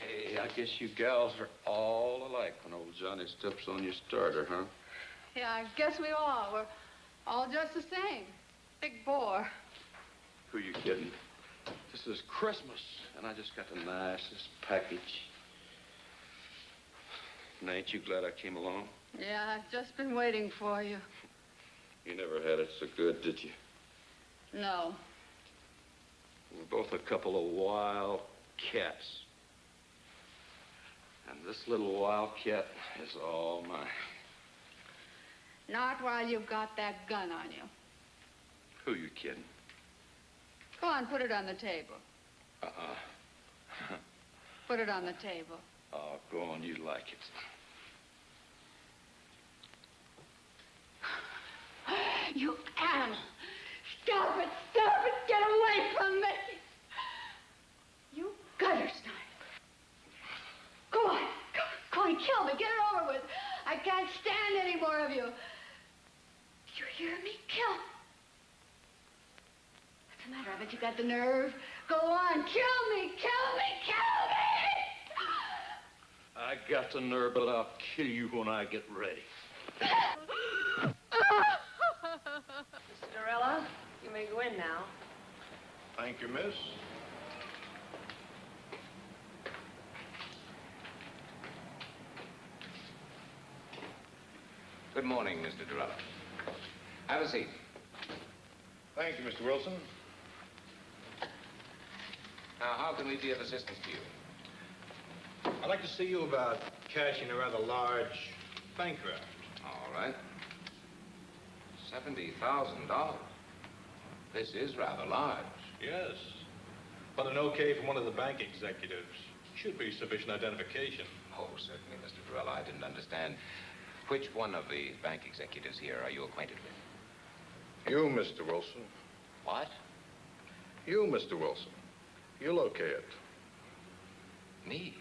Hey, I guess you gals are all alike when old Johnny steps on your starter, huh? Yeah, I guess we are. We're all just the same. Big bore. Who you kidding? This is Christmas, and I just got the nicest package. And ain't you glad I came along? Yeah, I've just been waiting for you. You never had it so good, did you? No. We're both a couple of wild cats. And this little wildcat is all mine. Not while you've got that gun on you. Who you kidding? Go on, put it on the table. Uh-uh. Put it on the table. Oh, go on, you like it. You animal! Stop it! Stop it! Get away from me! You gutter snipe! Go on! Go on, kill me! Get it over with! I can't stand any more of you! You hear me? Kill! What's the matter? I bet you got the nerve. Go on! Kill me! Kill me! Kill me! I got the nerve, but I'll kill you when I get ready. Mr. Dorella, you may go in now. Thank you, miss. Good morning, Mr. Dorella. Have a seat. Thank you, Mr. Wilson. Now, how can we be of assistance to you? I'd like to see you about cashing a rather large bank draft. All right. $70,000. This is rather large. Yes. But an okay from one of the bank executives should be sufficient identification. Oh, certainly, Mr. Dorella. I didn't understand. Which one of the bank executives here are you acquainted with? You, Mr. Wilson. What? You, Mr. Wilson. You'll okay it. Me?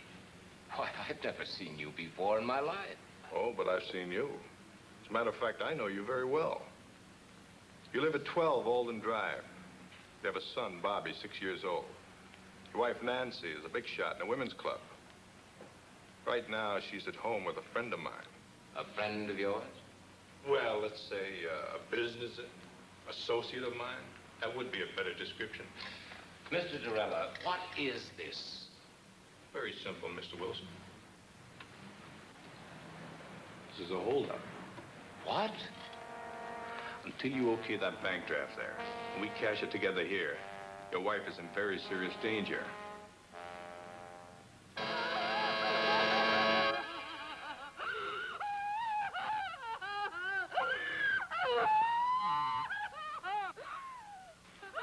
Why, I've never seen you before in my life. Oh, but I've seen you. As a matter of fact, I know you very well. You live at 12 Alden Drive. You have a son, Bobby, 6 years old. Your wife, Nancy, is a big shot in a women's club. Right now, she's at home with a friend of mine. A friend of yours? Well, let's say a business associate of mine. That would be a better description. Mr. Dorella, what is this? Very simple, Mr. Wilson. This is a holdup. What? Until you okay that bank draft there, and we cash it together here, your wife is in very serious danger.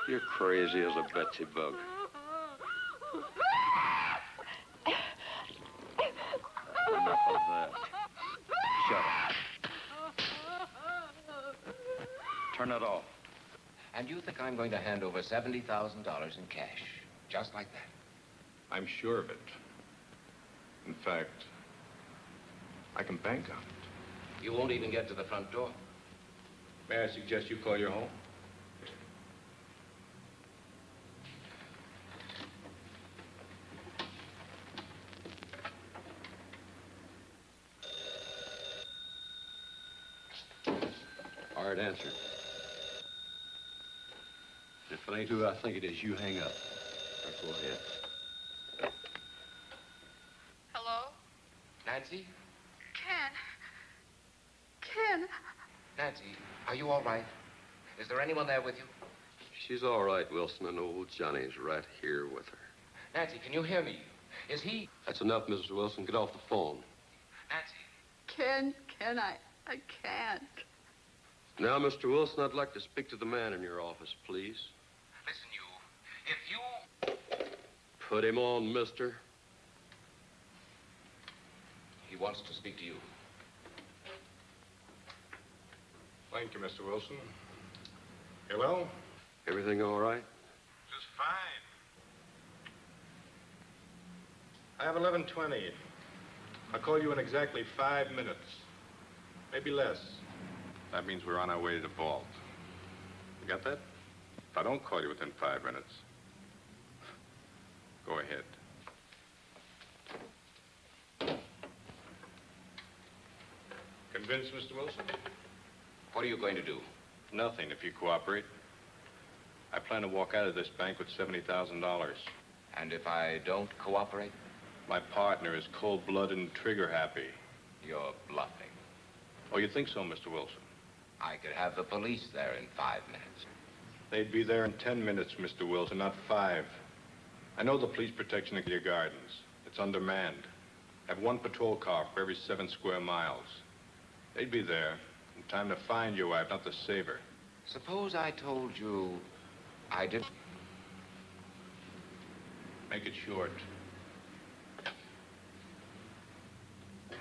You're crazy as a Betsy bug. Enough of that. Shut up. Turn it off. And you think I'm going to hand over $70,000 in cash, just like that? I'm sure of it. In fact, I can bank on it. You won't even get to the front door. May I suggest you call your home? Hard answer. If it ain't who I think it is, you hang up. Go ahead. Hello? Nancy? Ken. Nancy, are you all right? Is there anyone there with you? She's all right, Wilson, and old Johnny's right here with her. Nancy, can you hear me? Is he... That's enough, Mrs. Wilson. Get off the phone. Nancy. Ken, I can't. Now, Mr. Wilson, I'd like to speak to the man in your office, please. Listen, if you... Put him on, mister. He wants to speak to you. Thank you, Mr. Wilson. Hello? Everything all right? Just fine. I have 11:20. I'll call you in exactly 5 minutes. Maybe less. That means we're on our way to the vault. You got that? If I don't call you within 5 minutes, go ahead. convinced, Mr. Wilson? What are you going to do? Nothing, if you cooperate. I plan to walk out of this bank with $70,000. And if I don't cooperate? My partner is cold-blooded and trigger-happy. You're bluffing. Oh, you think so, Mr. Wilson? I could have the police there in 5 minutes. They'd be there in 10 minutes, Mr. Wilson, not 5. I know the police protection of your gardens. It's undermanned. I have 1 patrol car for every 7 square miles. They'd be there in time to find your wife, not to save her. Suppose I told you I didn't. Make it short.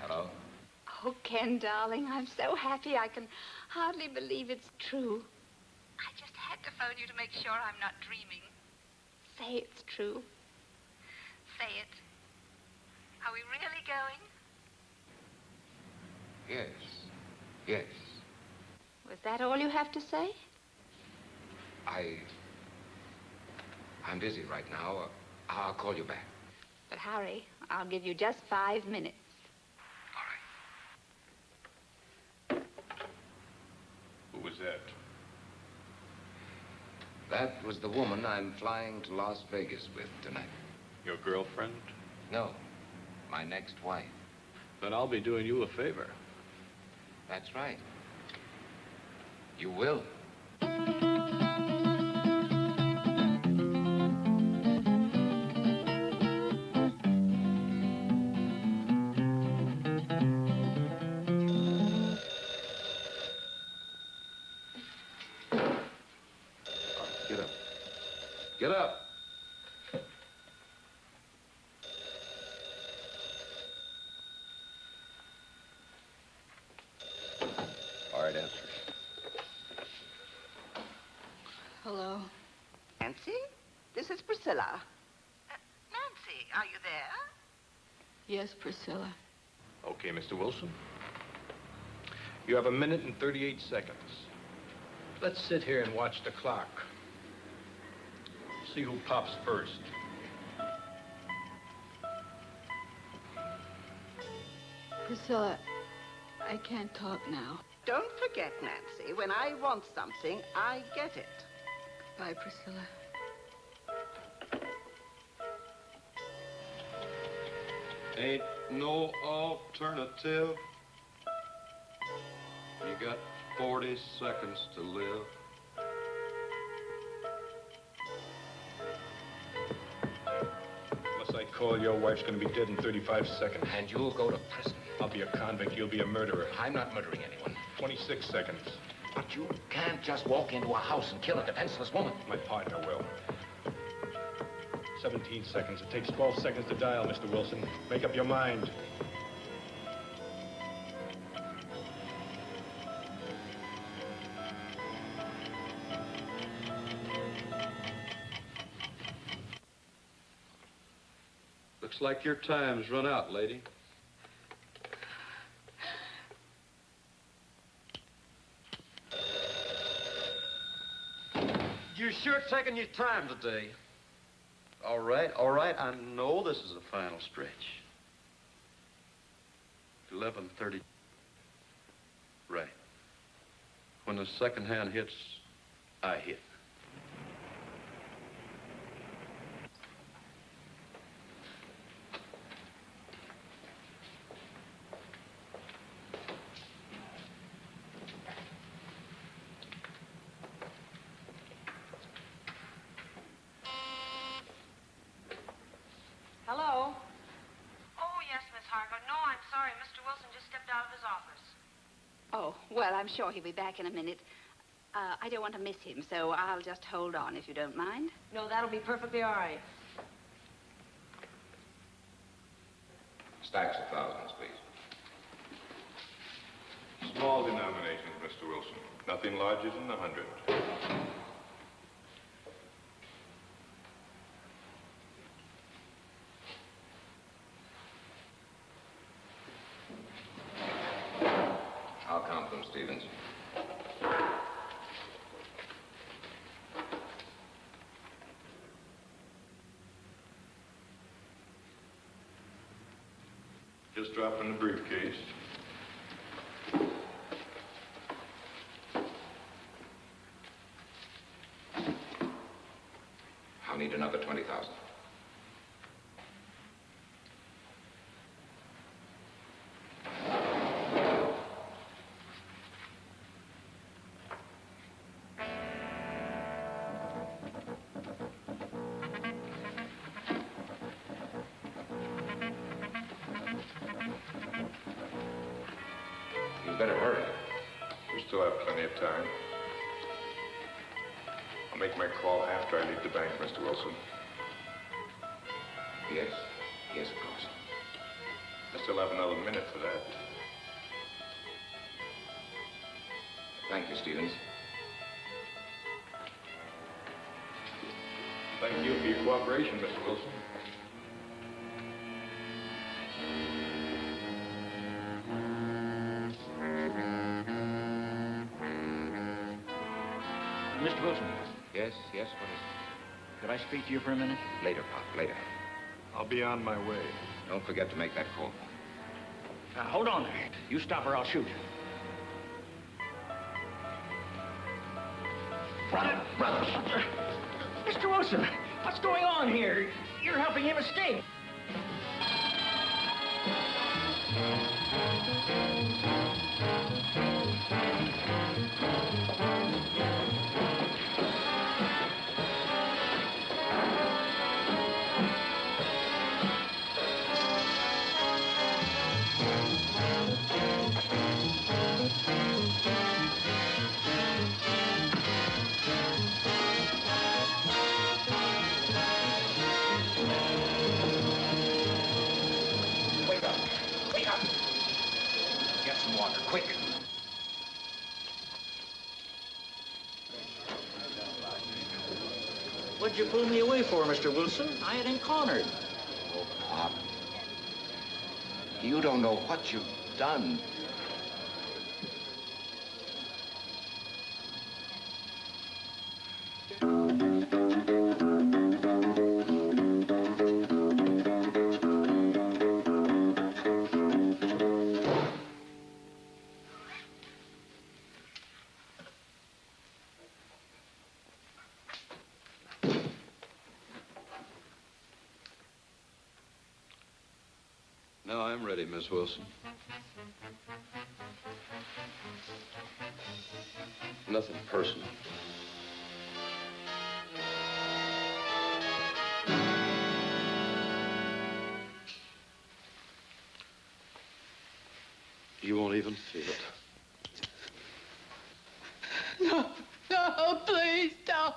Hello? Oh, Ken, darling, I'm so happy I can hardly believe it's true. I just had to phone you to make sure I'm not dreaming. Say it's true. Say it. Are we really going? Yes. Yes. Was that all you have to say? I'm busy right now. I'll call you back. But hurry. I'll give you just 5 minutes. Who was that? That was the woman I'm flying to Las Vegas with tonight. Your girlfriend? No, my next wife. Then I'll be doing you a favor. That's right. You will. Get up. Get up. Hard answer. Hello. Nancy, this is Priscilla. Nancy, are you there? Yes, Priscilla. Okay, Mr. Wilson. You have 1 minute and 38 seconds. Let's sit here and watch the clock. See who pops first. Priscilla, I can't talk now. Don't forget, Nancy, when I want something, I get it. Bye, Priscilla. Ain't no alternative. You got 40 seconds to live. Unless I call, your wife's gonna be dead in 35 seconds. And you'll go to prison. I'll be a convict, you'll be a murderer. I'm not murdering anyone. 26 seconds. But you can't just walk into a house and kill a defenseless woman. My partner will. 17 seconds. It takes 12 seconds to dial, Mr. Wilson. Make up your mind. Looks like your time's run out, lady. You're sure taking your time today. All right. I know this is the final stretch. 11:30. Right. When the second hand hits, I hit. Hello? Oh, yes, Miss Harker. No, I'm sorry. Mr. Wilson just stepped out of his office. Oh, well, I'm sure he'll be back in a minute. I don't want to miss him, so I'll just hold on if you don't mind. No, that'll be perfectly all right. Stacks of thousands, please. Small denominations, Mr. Wilson. Nothing larger than 100. I'll count them, Stevens. Just dropped in the briefcase. I'll need another 20,000. You better hurry. We still have plenty of time. I'll make my call after I leave the bank, Mr. Wilson. Yes? Yes, of course. I still have another minute for that. Thank you, Stevens. Thank you for your cooperation, Mr. Wilson. Mr. Wilson. Yes, what is it? Could I speak to you for a minute? Later, Pop, later. I'll be on my way. Don't forget to make that call. Now, hold on there. You stop or I'll shoot. Brother. Mr. Wilson, what's going on here? You're helping him escape. Wake up! Get some water, quick. What'd you pull me away for, Mr. Wilson? I hadn't cornered. Oh, Pop. You don't know what you've done. Now I'm ready, Miss Wilson. Nothing personal. You won't even feel it. No, please don't.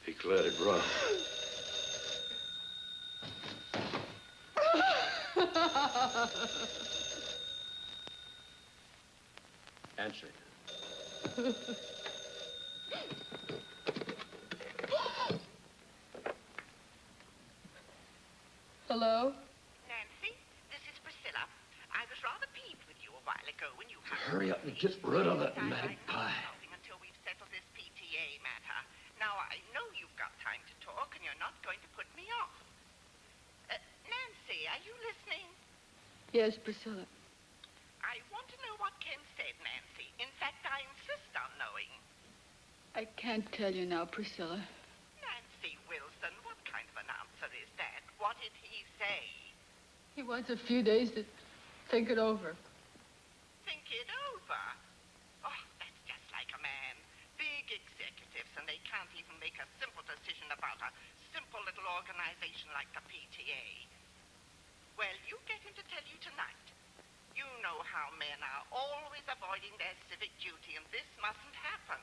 Be glad it run. Answer. Hello? Nancy, this is Priscilla. I was rather peeved with you a while ago when you... Hurry up and get rid of that magpie. ...until we've settled this PTA matter. Now, I know you've got time to talk, and you're not going to put me off. Nancy, are you listening? Yes, Priscilla. I want to know what Ken said, Nancy. In fact, I insist on knowing. I can't tell you now, Priscilla. Nancy Wilson, what kind of an answer is that? What did he say? He wants a few days to think it over. Think it over? Oh, that's just like a man. Big executives, and they can't even make a simple decision about a simple little organization like the PTA. Well, you get him to tell you tonight. You know how men are always avoiding their civic duty, and this mustn't happen.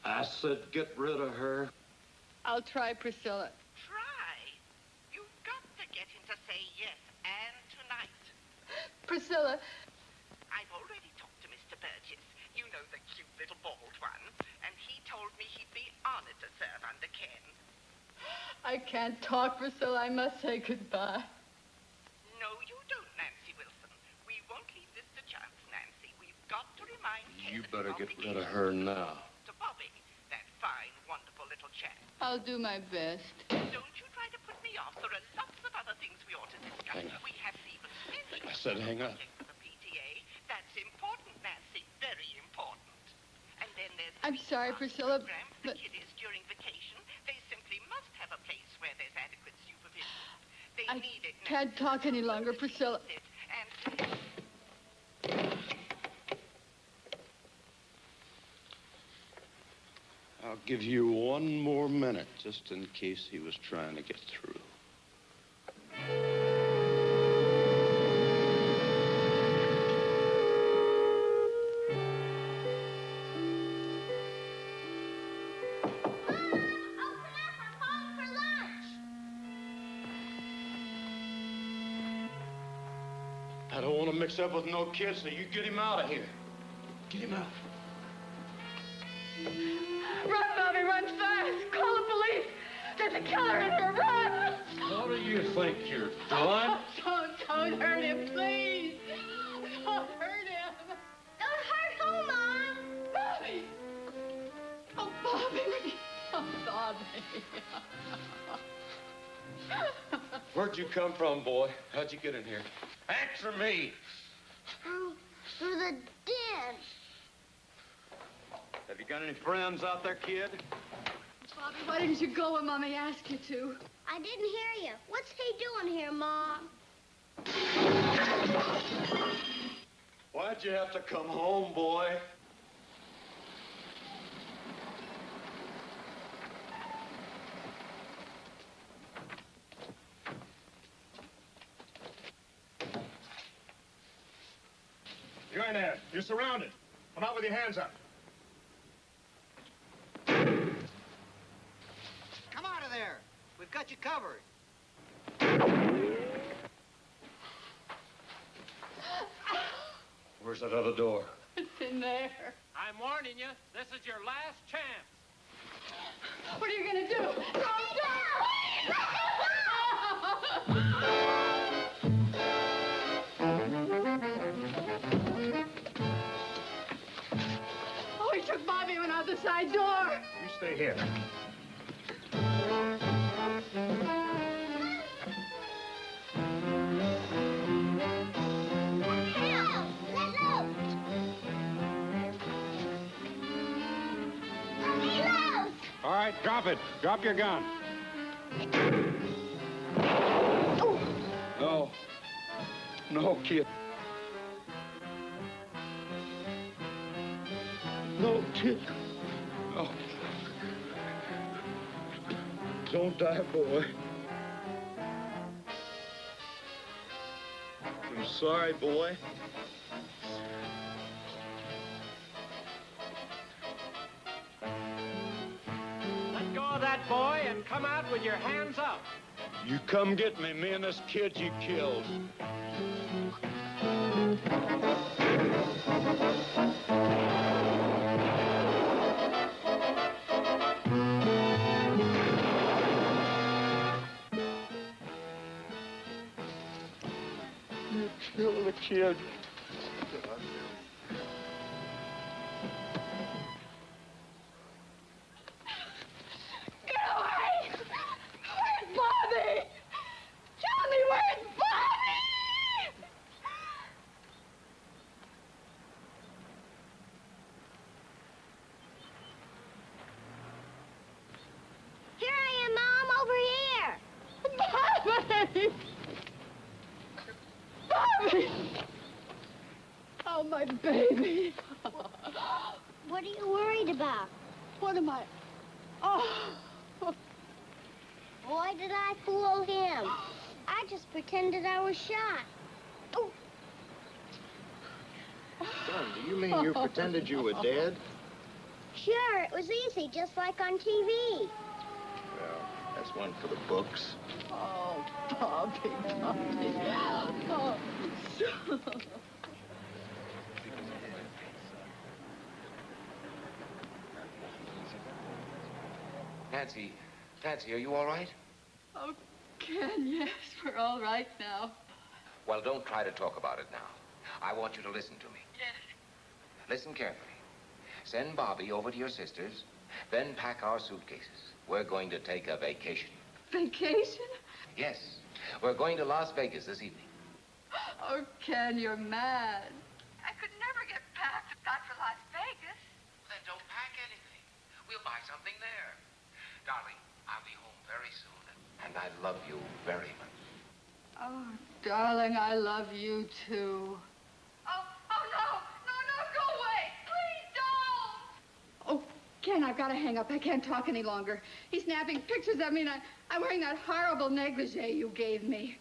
I said get rid of her. I'll try, Priscilla. Try? You've got to get him to say yes, and tonight. Priscilla. I've already talked to Mr. Burgess. You know, the cute little bald one. And he told me he'd be honored to serve under Ken. I can't talk, Priscilla. I must say goodbye. No, you don't, Nancy Wilson. We won't leave this to chance, Nancy. We've got to remind Ken... You better get rid of her now. ...to Bobby, that fine, wonderful little chap. I'll do my best. Don't you try to put me off. There are lots of other things we ought to discuss. Hang on. We haven't even finished. I said hang on. ...the PTA. That's important, I'm sorry, Priscilla, program for but kiddies during vacation. They simply must have a place where there's adequate supervision. They I need it now. can't talk any longer, Priscilla. And I'll give you one more minute, just in case he was trying to get through. I don't want to mix up with no kids, so you get him out of here. Get him out. Run, Bobby, run fast! Call the police! There's a killer in here, run! What do you think you're doing? Don't hurt him, please! Don't hurt him! Don't hurt who, Mom? Bobby! Oh, Bobby! Oh, Bobby! Where'd you come from, boy? How'd you get in here? Answer me. Through the den. Have you got any friends out there, kid? Bobby, why didn't you go when Mommy asked you to? I didn't hear you. What's he doing here, Mom? Why'd you have to come home, boy? You ain't there. You're surrounded. Come out with your hands up. Come out of there. We've got you covered. Where's that other door? It's in there. I'm warning you, this is your last chance. What are you gonna do? Oh, he took Bobby and went out the side door. You stay here. All right, drop it. Drop your gun. No. No, kid. No, kid. No. Don't die, boy. I'm sorry, boy. Let go of that boy and come out with your hands up. You come get me and this kid you killed. You killed the kid. Get away! Where's Bobby? Tell me, where's Bobby? Here I am, Mom, over here. Bobby! Bobby! Oh, my baby. What are you worried about? What am I? Oh. Boy, did I fool him. I just pretended I was shot. Oh. Son, do you mean you pretended you were dead? Sure, it was easy, just like on TV. Well, that's one for the books. Oh, Bobby, Bobby. Oh. Nancy, are you all right? Oh, Ken, yes, we're all right now. Well, don't try to talk about it now. I want you to listen to me. Yes. Listen carefully. Send Bobby over to your sister's, then pack our suitcases. We're going to take a vacation. Vacation? Yes, we're going to Las Vegas this evening. Oh, Ken, you're mad. I could never get packed if not for Las Vegas. Then don't pack anything. darling, I love you too. Oh, no, go away. Please don't. Oh, Ken, I've got to hang up. I can't talk any longer. He's snapping pictures of me, and I'm wearing that horrible negligee you gave me.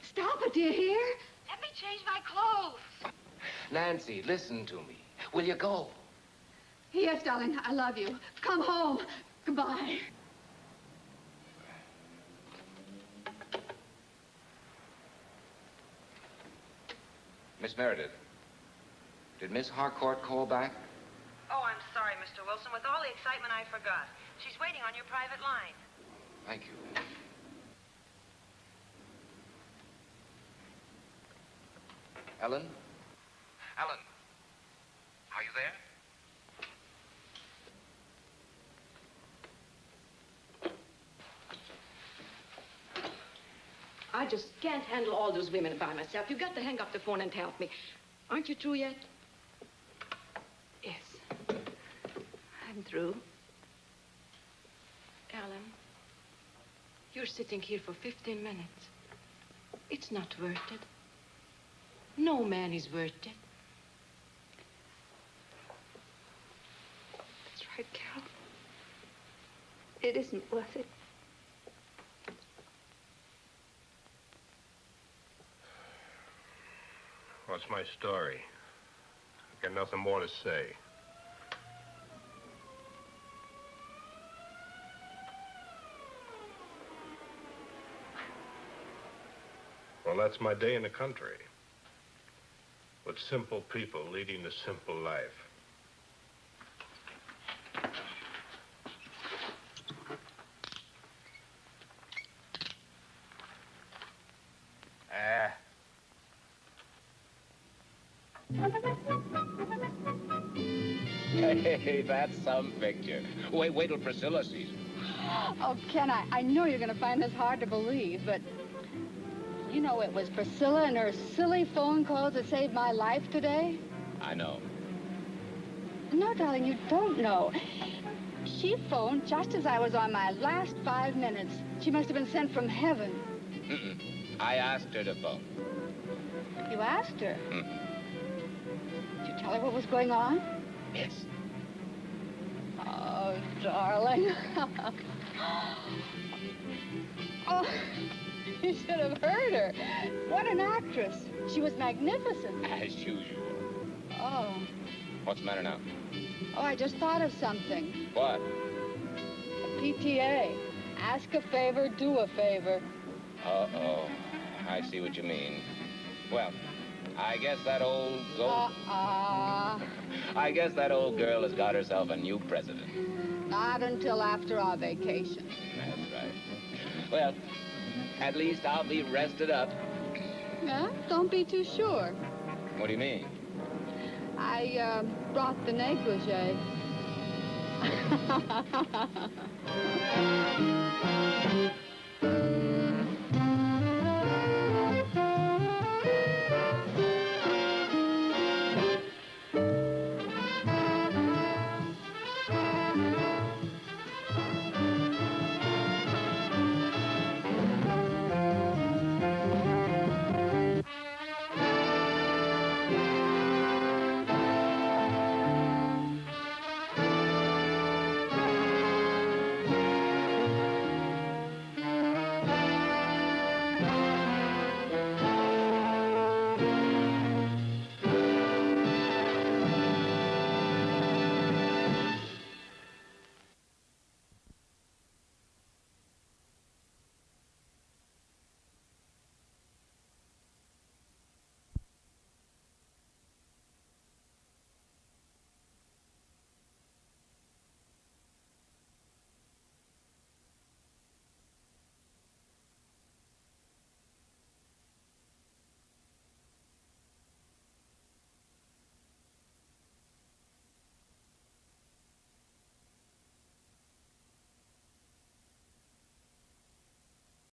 Stop it, do you hear? Let me change my clothes. Nancy, listen to me. Will you go? Yes, darling, I love you. Come home. Goodbye. Miss Meredith, did Miss Harcourt call back? Oh, I'm sorry, Mr. Wilson. With all the excitement, I forgot. She's waiting on your private line. Thank you. Ellen? Ellen, are you there? I just can't handle all those women by myself. You've got to hang up the phone and help me. Aren't you through yet? Yes. I'm through. Ellen, you're sitting here for 15 minutes. It's not worth it. No man is worth it. That's right, Carol. It isn't worth it. What's my story? I got nothing more to say. Well, that's my day in the country. With simple people leading a simple life. Hey, that's some picture. Wait till Priscilla sees it. Oh, Ken, I know you're going to find this hard to believe, but you know it was Priscilla and her silly phone calls that saved my life today? I know. No, darling, you don't know. She phoned just as I was on my last 5 minutes. She must have been sent from heaven. Mm-mm. I asked her to phone. You asked her? Mm. Did you tell her what was going on? Yes. Oh, darling. Oh, you should have heard her. What an actress. She was magnificent. As usual. Oh. What's the matter now? Oh, I just thought of something. What? A PTA. Ask a favor, do a favor. Uh-oh. I see what you mean. Well, I guess that old I guess that old girl has got herself a new president. Not until after our vacation. That's right. Well, at least I'll be rested up. Yeah? Don't be too sure. What do you mean? I brought the negligee.